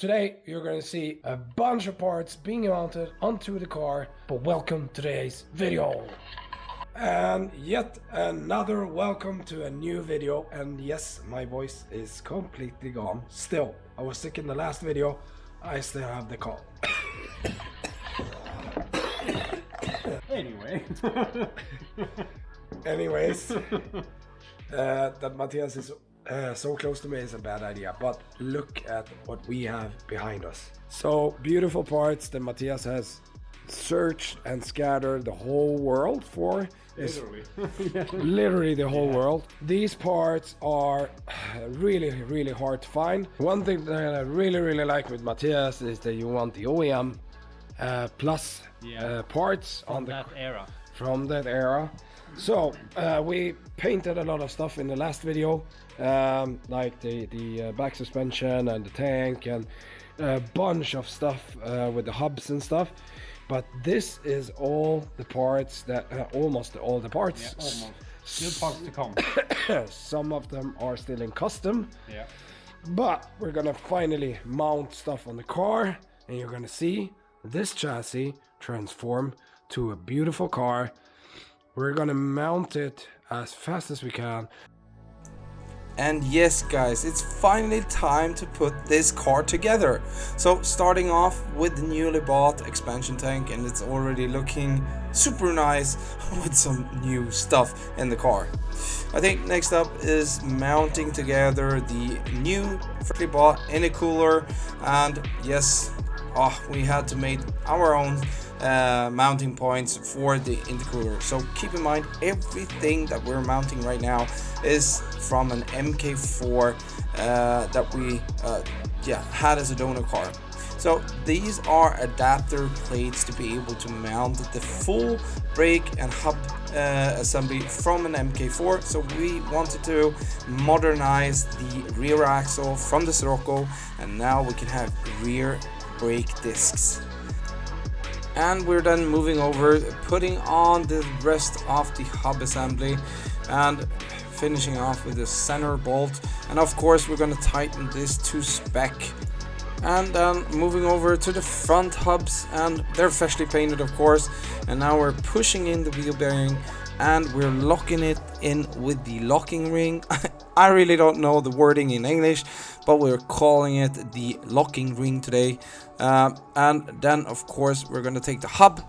today you're going to see a bunch of parts being mounted onto the car, but welcome to today's video. And yet another welcome to a new video. And yes, my voice is completely gone. Still, I was sick in the last video. I still have the cold. Anyways, that Matthias is so close to me is a bad idea, but look at what we have behind us. So beautiful parts that Matthias has searched and scattered the whole world for. Literally the whole world. These parts are really hard to find. One thing that I really like with Matthias is that you want the OEM plus parts on from that era. So we painted a lot of stuff in the last video, like the back suspension and the tank and a bunch of stuff with the hubs and stuff. But this is all the parts that almost all the parts. Yeah, almost. Still parts to come. Some of them are still in custom. Yeah. But we're gonna finally mount stuff on the car, and you're gonna see this chassis transform to a beautiful car. We're gonna mount it as fast as we can. And yes guys, it's finally time to put this car together. So starting off with the newly bought expansion tank, and it's already looking super nice with some new stuff in the car. I think next up is mounting together the new freshly bought intercooler, and yes, we had to make our own mounting points for the intercooler. So keep in mind, everything that we're mounting right now is from an MK4 that we had as a donor car. So these are adapter plates to be able to mount the full brake and hub assembly from an MK4. So we wanted to modernize the rear axle from the Scirocco, and now we can have rear brake discs. And we're then moving over, putting on the rest of the hub assembly and finishing off with the center bolt. And of course we're going to tighten this to spec. And then moving over to the front hubs, and they're freshly painted of course. And now we're pushing in the wheel bearing and we're locking it in with the locking ring. I really don't know the wording in English, but we're calling it the locking ring today. And then of course we're going to take the hub.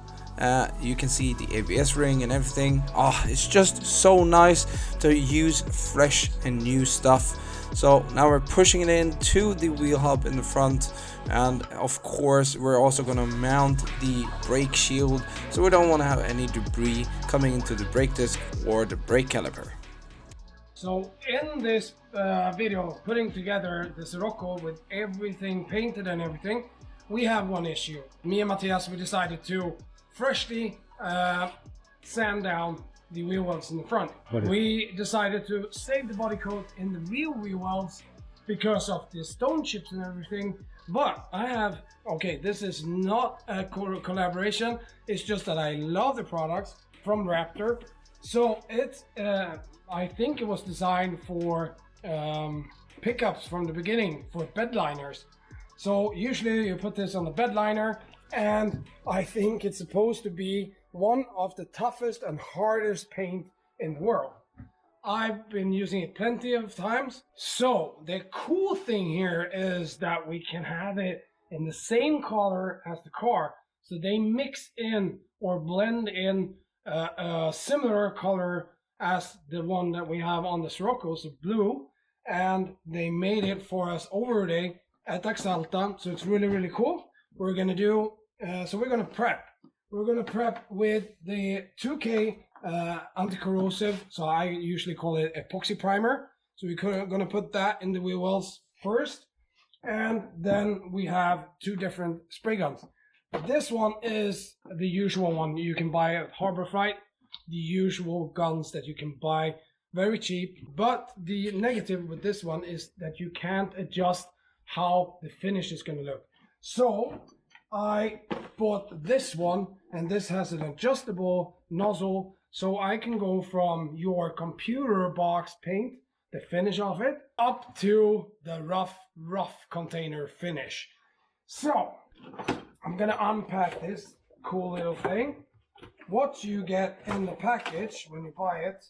You can see the ABS ring and everything. It's just so nice to use fresh and new stuff. So now we're pushing it into the wheel hub in the front, and of course we're also going to mount the brake shield, so we don't want to have any debris coming into the brake disc or the brake caliper. So in this video, putting together the Scirocco with everything painted and everything, we have one issue. Me and Matthias, we decided to freshly sand down the wheel wells in the front. We decided to save the body coat in the real wheel wells because of the stone chips and everything. But I have, this is not a collaboration, it's just that I love the products from Raptor. So it's I think it was designed for pickups from the beginning for bed liners. So usually you put this on the bed liner, and I think it's supposed to be one of the toughest and hardest paint in the world. I've been using it plenty of times. So the cool thing here is that we can have it in the same color as the car. So they mix in or blend in a similar color as the one that we have on the Scirocco, so blue. And they made it for us over day at Axalta. So it's really cool. We're gonna do, we're gonna prep. We're going to prep with the 2K anti-corrosive, so I usually call it epoxy primer. So we're going to put that in the wheel wells first, and then we have two different spray guns. This one is the usual one you can buy at Harbor Freight, the usual guns that you can buy very cheap. But the negative with this one is that you can't adjust how the finish is going to look. So I bought this one, and this has an adjustable nozzle, so I can go from your computer box paint, the finish of it, up to the rough container finish. So, I'm gonna unpack this cool little thing. What you get in the package when you buy it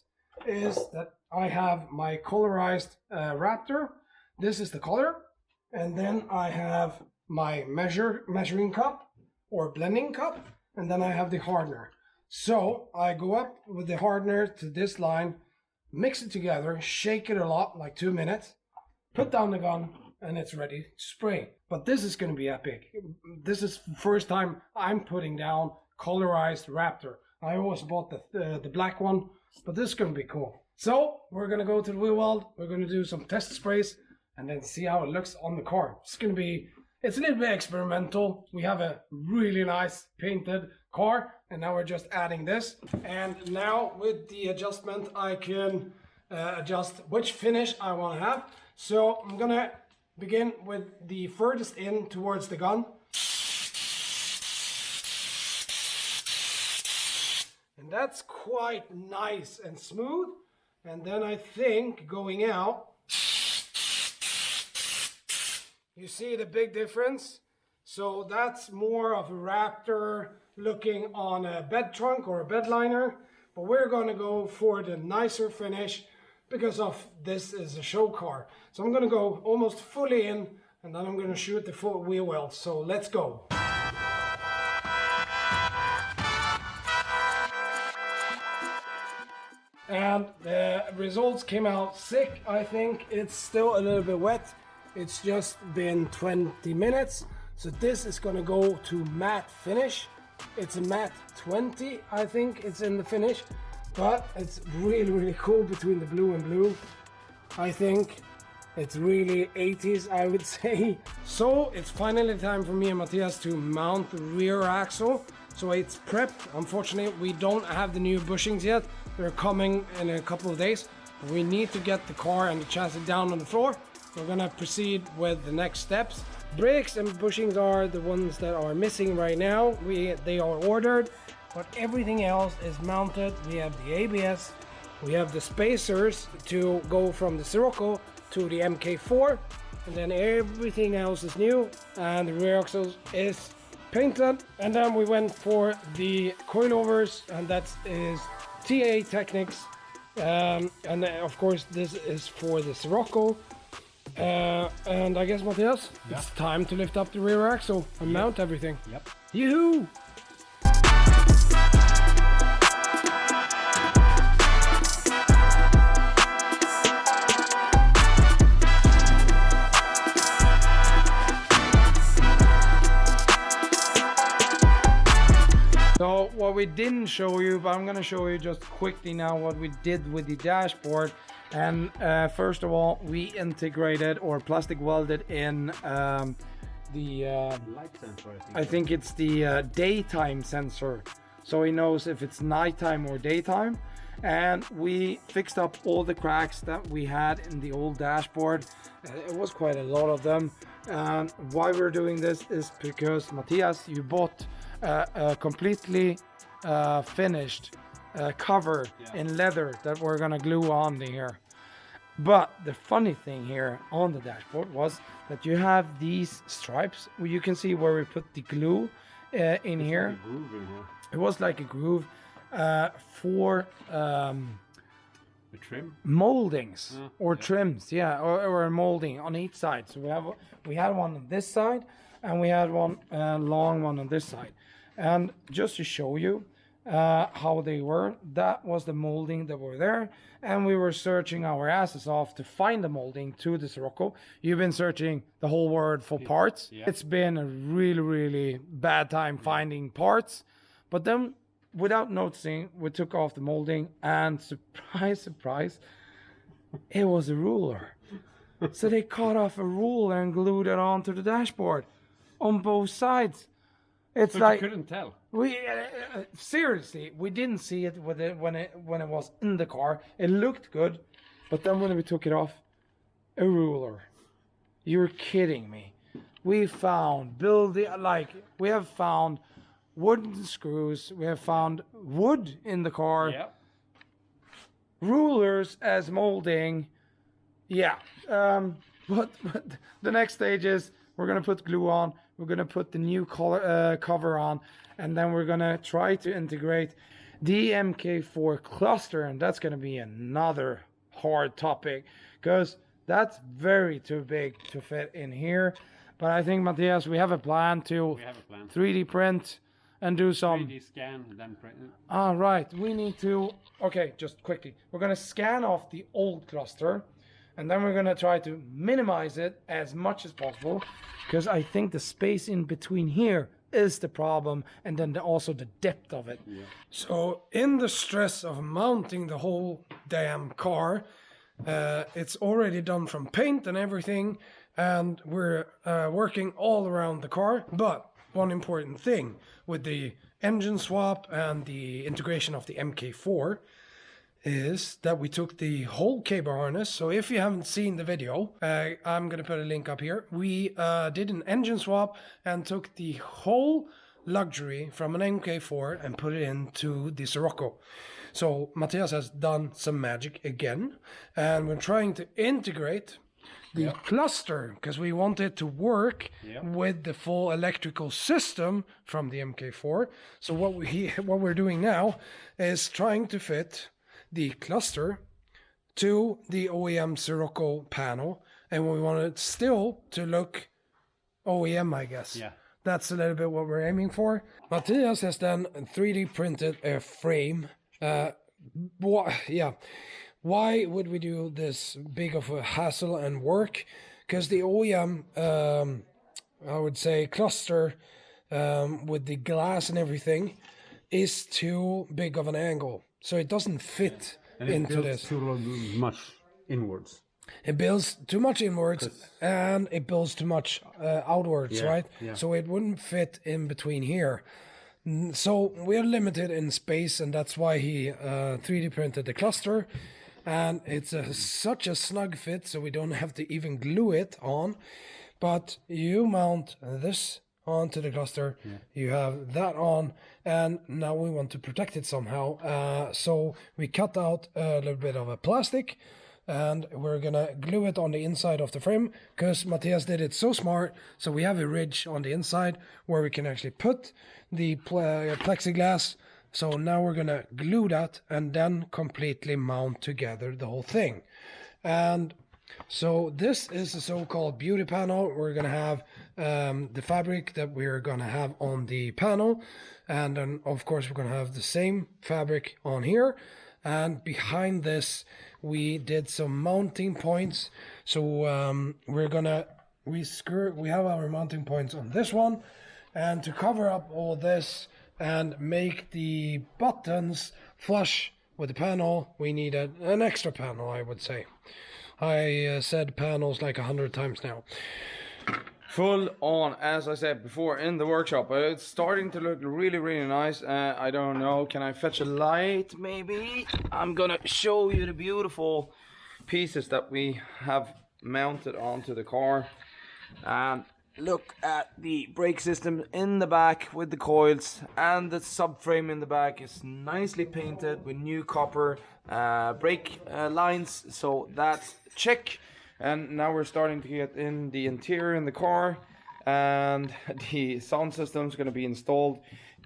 is that I have my colorized Raptor. This is the color. And then I have my measuring cup or blending cup. And then I have the hardener. So I go up with the hardener to this line, mix it together, shake it a lot, like 2 minutes, put down the gun, and it's ready to spray. But this is going to be epic. This is the first time I'm putting down colorized Raptor. I always bought the black one, but this is going to be cool. So we're going to go to the wheel well, we're going to do some test sprays, and then see how it looks on the car. It's a little bit experimental. We have a really nice painted car, and now we're just adding this. And now with the adjustment, I can adjust which finish I want to have. So I'm gonna begin with the furthest in towards the gun. And that's quite nice and smooth. And then I think going out, you see the big difference? So that's more of a Raptor looking on a bed trunk or a bed liner. But we're gonna go for the nicer finish because of this is a show car. So I'm gonna go almost fully in, and then I'm gonna shoot the full wheel well. So let's go. And the results came out sick. I think it's still a little bit wet. It's just been 20 minutes. So this is gonna go to matte finish. It's a matte 20, I think it's in the finish. But it's really, really cool between the blue and blue. I think it's really 80s, I would say. So it's finally time for me and Matthias to mount the rear axle. So it's prepped. Unfortunately, we don't have the new bushings yet. They're coming in a couple of days. We need to get the car and the chassis down on the floor. We're gonna proceed with the next steps. Brakes and bushings are the ones that are missing right now. They are ordered, but everything else is mounted. We have the ABS, we have the spacers to go from the Scirocco to the MK4, and then everything else is new, and the rear axle is painted. And then we went for the coilovers, and that is TA Technics, and of course this is for the Scirocco. And I guess, Matthias, it's time to lift up the rear axle and mount everything. Yep. Yoo-hoo! So what we didn't show you, but I'm gonna show you just quickly now what we did with the dashboard. And first of all, we integrated or plastic welded in the Light sensor, I think it's the daytime sensor, so he knows if it's nighttime or daytime. And we fixed up all the cracks that we had in the old dashboard. It was quite a lot of them. And why we're doing this is because, Matthias, you bought a completely finished cover in leather that we're gonna glue on here. But the funny thing here on the dashboard was that you have these stripes where you can see where we put the glue in here. Like a groove in here. It was like a groove for The trim. moldings or trims, or a molding on each side. So we had one on this side, and we had one long one on this side. And just to show you how they were, that was the molding that were there, and we were searching our asses off to find the molding to the Scirocco. You've been searching the whole world for parts. It's been a really, really bad time finding parts, but then without noticing, we took off the molding, and surprise, surprise, it was a ruler. So they cut off a ruler and glued it onto the dashboard on both sides. It's But like you couldn't tell. we seriously, we didn't see it with it when it was in the car. It looked good, but then when we took it off, a ruler. You're kidding me. We found we have found wooden screws. We have found wood in the car. Yeah. Rulers as molding. Yeah. But the next stage is we're gonna put glue on, we're gonna put the new color cover on, and then we're gonna try to integrate the MK4 cluster, and that's gonna be another hard topic because that's very too big to fit in here. But I think, Matthias, we have a plan to 3D print and do some 3D scan and then print. right, we need to, okay, just quickly, we're gonna scan off the old cluster, and then we're gonna try to minimize it as much as possible, because I think the space in between here is the problem, and then also the depth of it. Yeah. So in the stress of mounting the whole damn car, it's already done from paint and everything, and we're working all around the car. But one important thing with the engine swap and the integration of the MK4 is that we took the whole cable harness. So if you haven't seen the video, I'm gonna put a link up here. We did an engine swap and took the whole luxury from an MK4 and put it into the Scirocco. So Matthias has done some magic again, and we're trying to integrate the cluster because we want it to work with the full electrical system from the MK4. So what we're doing now is trying to fit the cluster to the OEM Scirocco panel, and we want it still to look OEM, I guess. Yeah. That's a little bit what we're aiming for. Matthias has then 3D printed a frame. Why would we do this big of a hassle and work? Because the OEM, I would say, cluster with the glass and everything is too big of an angle. So it doesn't fit into this. Too much inwards. It builds too much inwards and it builds too much outwards, right? Yeah. So it wouldn't fit in between here. So we're limited in space, and that's why he 3D printed the cluster. And it's such a snug fit, so we don't have to even glue it on. But you mount this onto the cluster, you have that on, and now we want to protect it somehow. So we cut out a little bit of a plastic, and we're gonna glue it on the inside of the frame, because Matthias did it so smart. So we have a ridge on the inside where we can actually put the plexiglass. So now we're gonna glue that and then completely mount together the whole thing. And so this is a so-called beauty panel. We're gonna have the fabric that we're gonna have on the panel, and then of course we're gonna have the same fabric on here. And behind this we did some mounting points. So we have our mounting points on this one, and to cover up all this and make the buttons flush with the panel, we needed an extra panel, I would say. I said panels like 100 times now. Full on, as I said before, in the workshop. It's starting to look really, really nice. I don't know, can I fetch a light maybe? I'm gonna show you the beautiful pieces that we have mounted onto the car. And look at the brake system in the back with the coils, and the subframe in the back is nicely painted with new copper brake lines, so that's check. And now we're starting to get in the interior in the car, and the sound system is going to be installed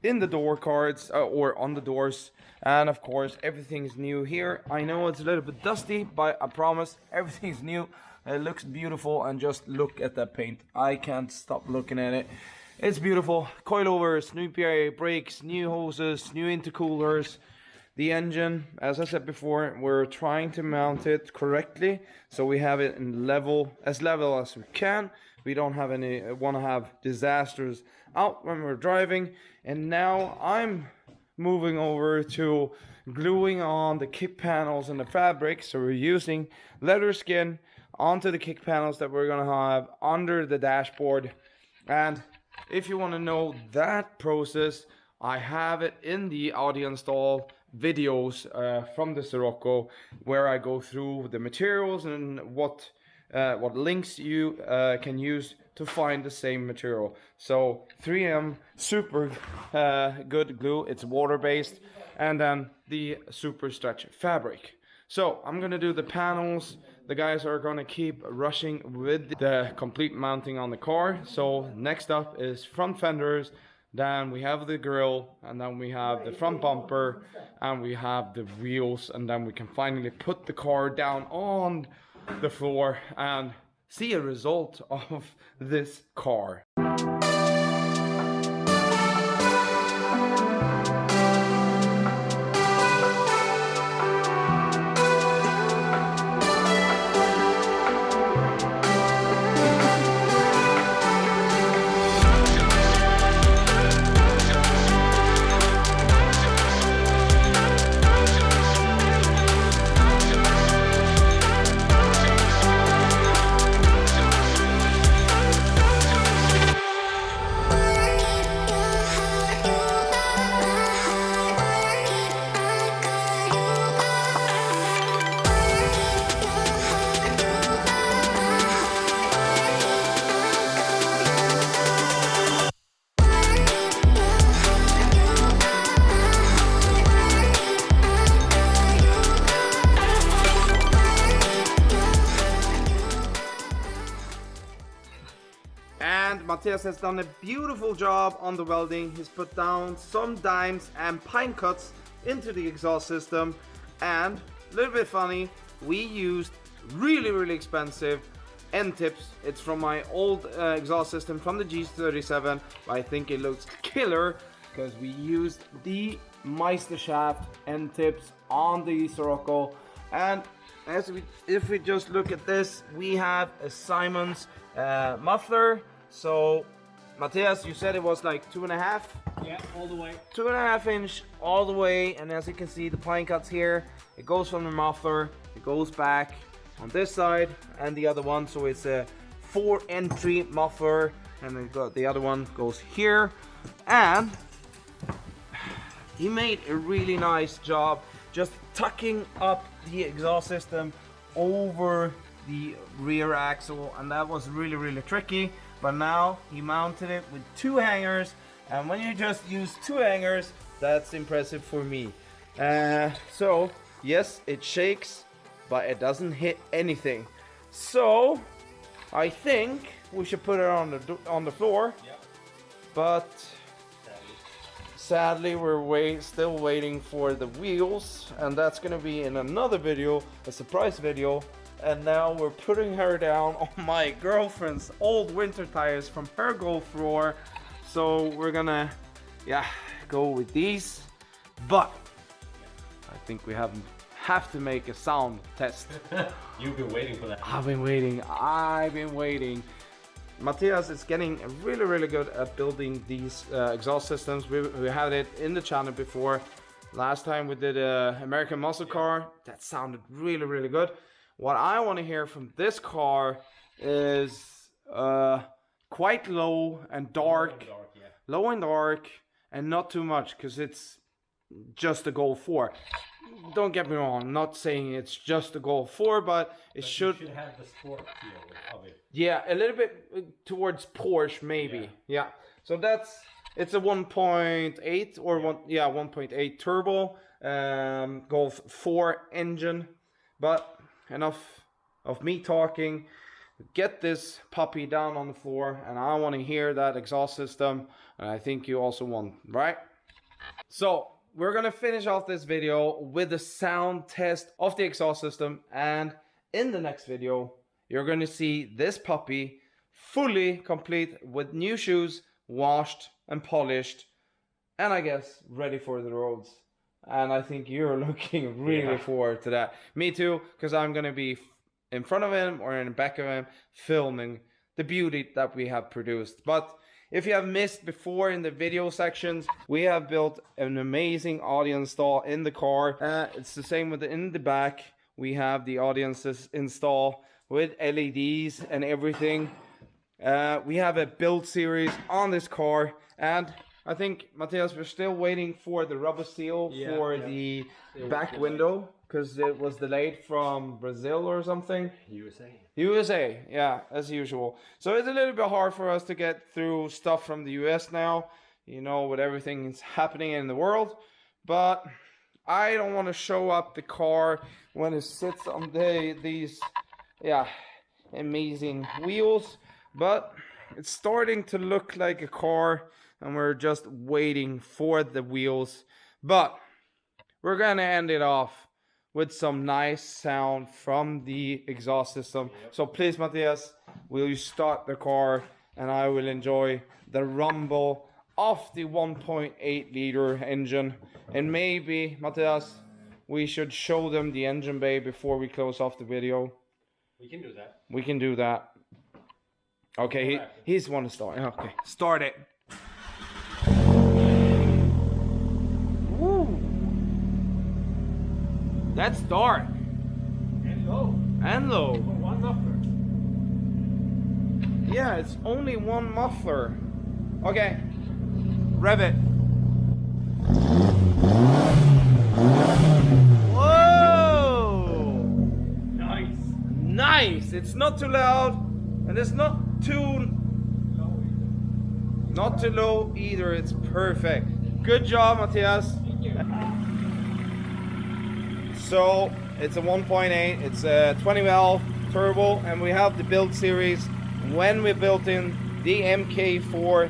in the door cards or on the doors. And of course everything's new here. I know it's a little bit dusty, but I promise everything's new. It looks beautiful, and just look at that paint. I can't stop looking at it. It's beautiful. Coilovers, new PIA brakes, new hoses, new intercoolers. The engine, as I said before, we're trying to mount it correctly, so we have it in level as we can. We don't have want to have disasters out when we're driving. And now I'm moving over to gluing on the kick panels and the fabric. So we're using leather skin onto the kick panels that we're gonna have under the dashboard. And if you want to know that process, I have it in the audio install videos from the Scirocco, where I go through the materials and what links you can use to find the same material. So 3M super good glue, it's water based, and then the super stretch fabric. So I'm gonna do the panels, the guys are gonna keep rushing with the complete mounting on the car. So next up is front fenders, then we have the grille, and then we have the front bumper, and we have the wheels, and then we can finally put the car down on the floor and see a result of this car. And Matthias has done a beautiful job on the welding. He's put down some dimes and pine cuts into the exhaust system. And a little bit funny, we used really expensive end tips. It's from my old exhaust system from the G37. But I think it looks killer because we used the Meisterschaft end tips on the Scirocco. And if we just look at this, we have a Simon's muffler. So Matthias, you said it was like 2.5? Yeah, all the way. 2.5 inch all the way, and as you can see the pine cuts here, it goes from the muffler, it goes back on this side and the other one, so it's a 4 entry muffler, and then the other one goes here. And he made a really nice job just tucking up the exhaust system over the rear axle, and that was really tricky. But now he mounted it with 2 hangers, and when you just use 2 hangers, that's impressive for me. So yes, it shakes, but it doesn't hit anything. So I think we should put it on the floor. Yeah. But sadly we're still waiting for the wheels, and that's gonna be in another video, a surprise video. And now we're putting her down on my girlfriend's old winter tires from her Golf 4. So we're gonna, go with these. But I think we have to make a sound test. You've been waiting for that. I've been waiting. Matthias is getting really good at building these exhaust systems. We had it in the channel before. Last time we did a American muscle car. That sounded really good. What I want to hear from this car is quite low and dark. Low and dark, and not too much, because it's just a Golf 4. Don't get me wrong, I'm not saying it's just a Golf 4, but it should have the sport feel of it. Yeah, a little bit towards Porsche maybe. Yeah. So it's a 1.8 or 1.8 turbo Golf 4 engine. But enough of me talking. Get this puppy down on the floor, and I want to hear that exhaust system, and I think you also want, right? So we're gonna finish off this video with a sound test of the exhaust system, and in the next video you're gonna see this puppy fully complete with new shoes, washed and polished, and I guess ready for the roads. And I think you're looking really forward to that. Me too, because I'm gonna be in front of him or in the back of him filming the beauty that we have produced. But if you have missed before in the video sections, we have built an amazing audience stall in the car. It's the same with in the back. We have the audiences install with LEDs and everything. We have a build series on this car, and I think, Matthias, we're still waiting for the rubber seal for the back window, because it was delayed from Brazil or something. USA, yeah, as usual. So it's a little bit hard for us to get through stuff from the US now, you know, with everything that's happening in the world. But I don't want to show up the car when it sits on these yeah, amazing wheels, but it's starting to look like a car, and we're just waiting for the wheels. But we're gonna end it off with some nice sound from the exhaust system. So please, Matthias, will you start the car, and I will enjoy the rumble of the 1.8 liter engine. And maybe, Matthias, we should show them the engine bay before we close off the video. We can do that. We can do that. Okay, he's one to start. Okay, start it. Woo. That's dark. And low. And low. For one muffler. Yeah, it's only one muffler. Okay, rev it. Whoa! Nice. Nice. It's not too loud, and it's not too low either. It's perfect. Good job, Matthias. Thank you. So it's a 1.8. It's a 20 valve turbo, and we have the build series. When we built in the MK4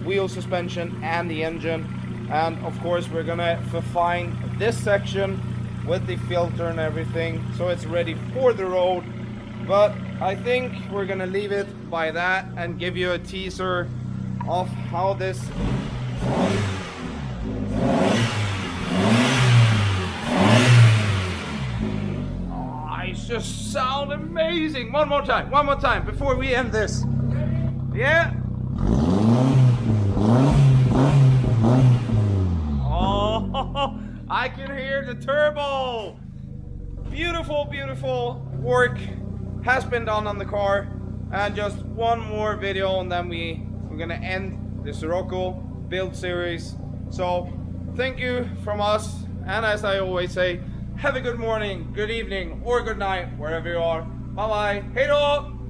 wheel suspension and the engine, and of course we're gonna refine this section with the filter and everything, so it's ready for the road. But I think we're gonna leave it by that and give you a teaser of how this it's just sound amazing. One more time before we end this. Yeah. Oh, I can hear the turbo. Beautiful, beautiful work has been done on the car. And just one more video, and then we're gonna end the Scirocco build series. So thank you from us, and as I always say, have a good morning, good evening, or good night, wherever you are. Bye bye. Hej då!